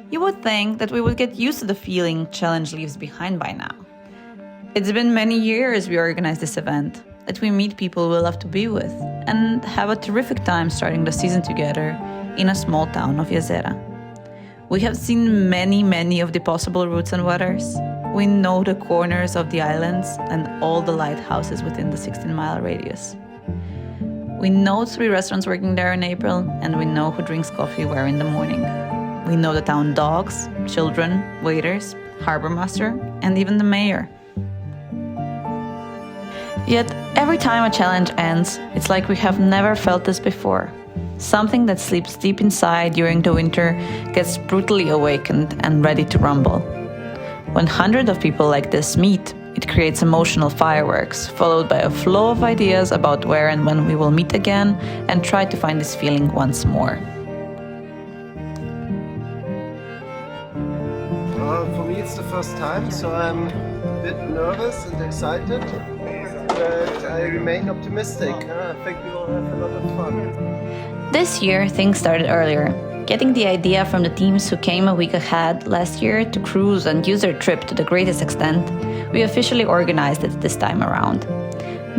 You would think that we would get used to the feeling challenge leaves behind by now. It's been many years we organized this event, that we meet people we love to be with, and have a terrific time starting the season together in a small town of Jezera. We have seen many of the possible routes and weathers. We know the corners of the islands and all the lighthouses within the 16-mile radius. We know 3 restaurants working there in April, and we know who drinks coffee where in the morning. We know the town dogs, children, waiters, harbor master, and even the mayor. Yet, every time a challenge ends, it's like we have never felt this before. Something that sleeps deep inside during the winter gets brutally awakened and ready to rumble. When hundreds of people like this meet, it creates emotional fireworks, followed by a flow of ideas about where and when we will meet again and try to find this feeling once more. For me it's the first time, so I'm a bit nervous and excited, but I remain optimistic. I think we will have a lot of fun. This year, things started earlier. Getting the idea from the teams who came a week ahead last year to cruise and use their trip to the greatest extent, we officially organized it this time around.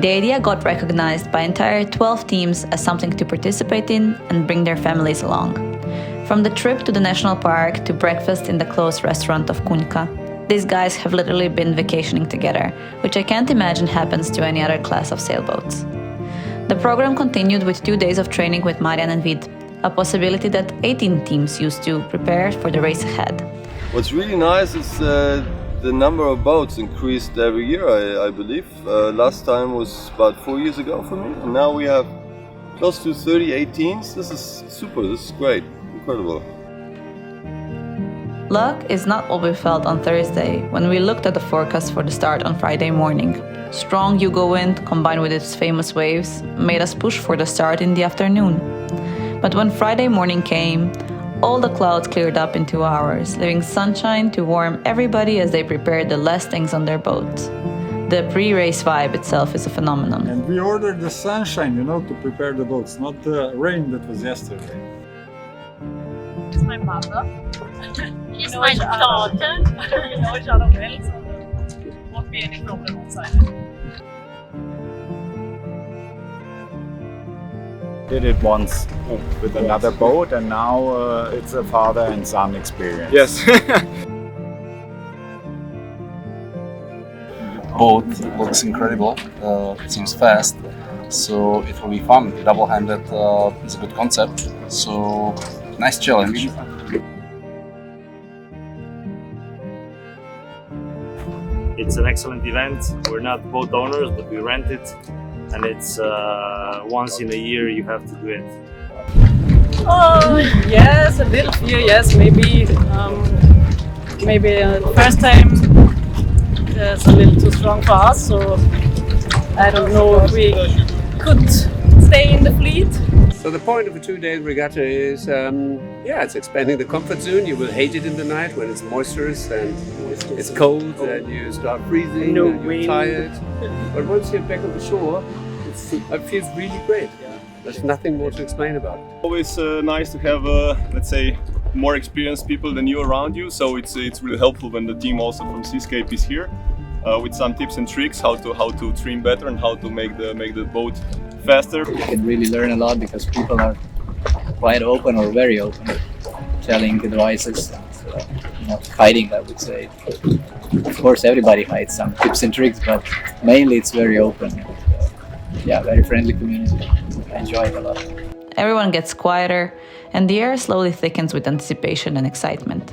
The idea got recognized by entire 12 teams as something to participate in and bring their families along. From the trip to the national park to breakfast in the close restaurant of Kunka, these guys have literally been vacationing together, which I can't imagine happens to any other class of sailboats. The program continued with 2 days of training with Marian and Vid, a possibility that 18 teams used to prepare for the race ahead. What's really nice is the number of boats increased every year, I believe. Last time was about 4 years ago for me, and now we have close to 38 teams. This is super, this is great, incredible. Luck is not what we felt on Thursday when we looked at the forecast for the start on Friday morning. Strong Yugo wind combined with its famous waves made us push for the start in the afternoon. But when Friday morning came, all the clouds cleared up in 2 hours, leaving sunshine to warm everybody as they prepared the last things on their boats. The pre-race vibe itself is a phenomenon. And we ordered the sunshine, to prepare the boats, not the rain that was yesterday. It's my mother. He's my daughter. We know each other well, so there won't be any problem outside. Did it once with another boat, and now it's a father and son experience. Yes. Boat looks incredible. It seems fast, so it will be fun. Double-handed is a good concept, so nice challenge. It's an excellent event. We're not boat owners, but we rent it, and it's once in a year you have to do it. Oh yes, a little fear. Yes, maybe first time it's a little too strong for us. So I don't know if we could stay in the fleet. So the point of a 2-day regatta is, it's expanding the comfort zone. You will hate it in the night when it's moisturous and it's cold and you start freezing and you're tired. But once you're back on the shore, it feels really great. There's nothing more to explain about it. Always nice to have, let's say, more experienced people than you around you. So it's really helpful when the team also from Seascape is here with some tips and tricks how to trim better and how to make the boat faster. You can really learn a lot because people are quite open or very open, telling advices, not hiding, I would say. Of course, everybody hides some tips and tricks, but mainly it's very open. Very friendly community. I enjoy it a lot. Everyone gets quieter, and the air slowly thickens with anticipation and excitement.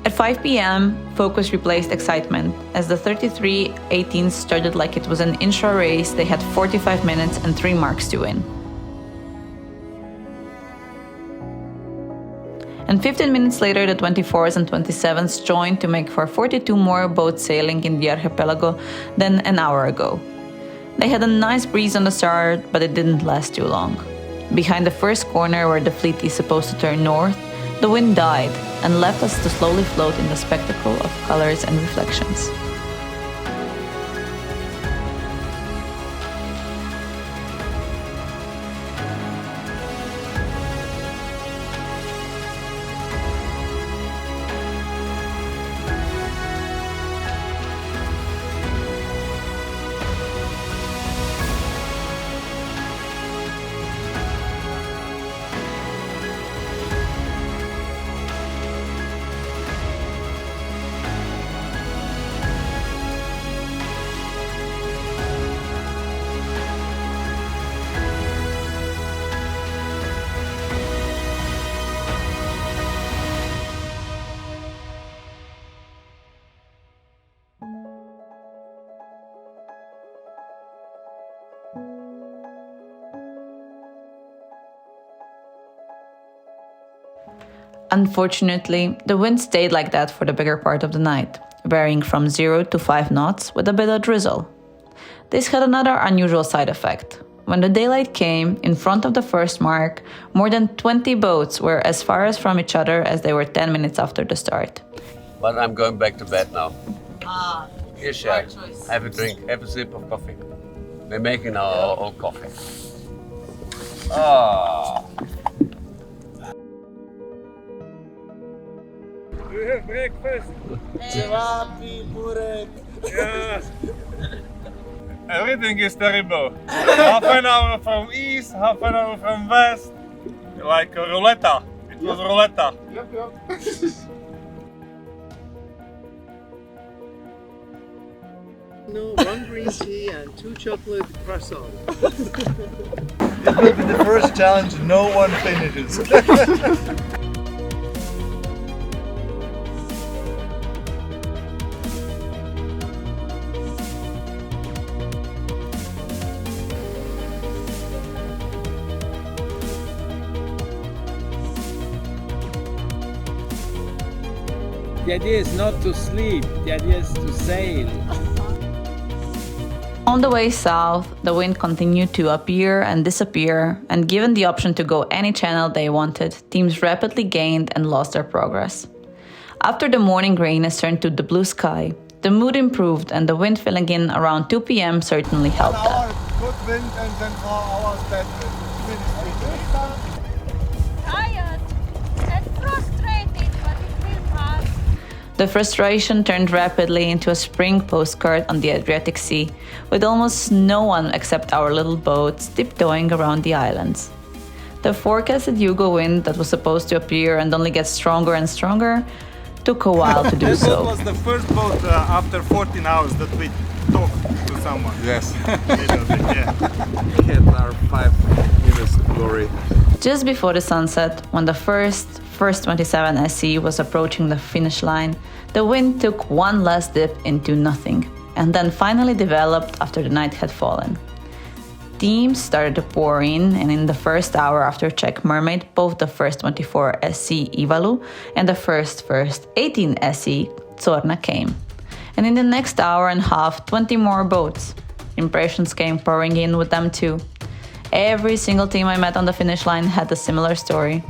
At 5 p.m., focus replaced excitement. As the 33-18 started like it was an inshore race, they had 45 minutes and 3 marks to win. And 15 minutes later, the 24s and 27s joined to make for 42 more boats sailing in the archipelago than an hour ago. They had a nice breeze on the start, but it didn't last too long. Behind the first corner where the fleet is supposed to turn north, The wind died and left us to slowly float in the spectacle of colors and reflections. Unfortunately, the wind stayed like that for the bigger part of the night, varying from 0 to 5 knots with a bit of drizzle. This had another unusual side effect. When the daylight came, in front of the first mark, more than 20 boats were as far as from each other as they were 10 minutes after the start. But I'm going back to bed now. Right Here, Shaq. choice. Have a drink, have a sip of coffee. We're making our own coffee. Do you have breakfast? Yeah. Everything is terrible. Half an hour from east, half an hour from west. Like a roulette. It was roulette. No, 1 green tea and 2 chocolate croissants. It will be the first challenge no one finishes. The idea is not to sleep, the idea is to sail. On the way south, the wind continued to appear and disappear, and given the option to go any channel they wanted, teams rapidly gained and lost their progress. After the morning grayness turned to the blue sky, the mood improved and the wind filling in around 2 p.m. certainly helped that. Good wind and then 4 hours bad wind. Tired and frustrated, but it will pass. The frustration turned rapidly into a spring postcard on the Adriatic Sea, with almost no one except our little boats tiptoeing around the islands. The forecasted Yugo wind that was supposed to appear and only get stronger and stronger took a while to do That so. was the first boat after 14 hours that we talked to someone. Yes. Yeah. We had our 5 minutes glory. Just before the sunset, when the first 27 SE was approaching the finish line, the wind took one last dip into nothing, and then finally developed after the night had fallen. Teams started to pour in, and in the first hour after Czech Mermaid, both the first 24 SE Ivalu and the first 18 SE Zorna came. And in the next hour and a half, 20 more boats. Impressions came pouring in with them too. Every single team I met on the finish line had a similar story.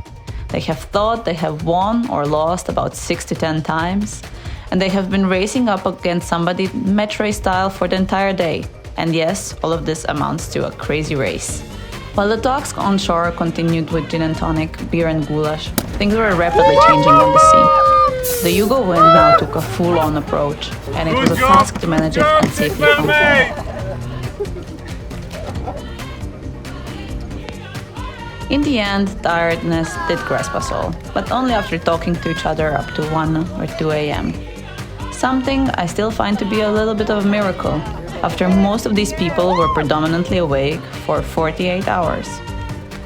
They have thought they have won or lost about 6 to 10 times, and they have been racing up against somebody match race style for the entire day. And yes, all of this amounts to a crazy race. While the talks on shore continued with gin and tonic, beer and goulash, things were rapidly changing on the sea. The Yugo wind now took a full-on approach, and it was a task to manage it and safely control. In the end, tiredness did grasp us all, but only after talking to each other up to 1 or 2 a.m. Something I still find to be a little bit of a miracle, after most of these people were predominantly awake for 48 hours.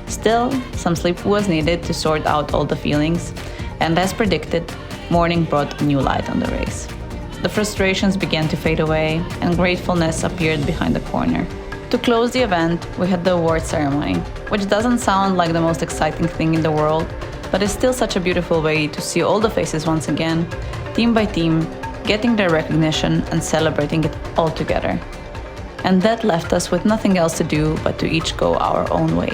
Still, some sleep was needed to sort out all the feelings, and as predicted, morning brought a new light on the race. The frustrations began to fade away, and gratefulness appeared behind the corner. To close the event, we had the award ceremony, which doesn't sound like the most exciting thing in the world, but is still such a beautiful way to see all the faces once again, team by team, getting their recognition and celebrating it all together. And that left us with nothing else to do but to each go our own way.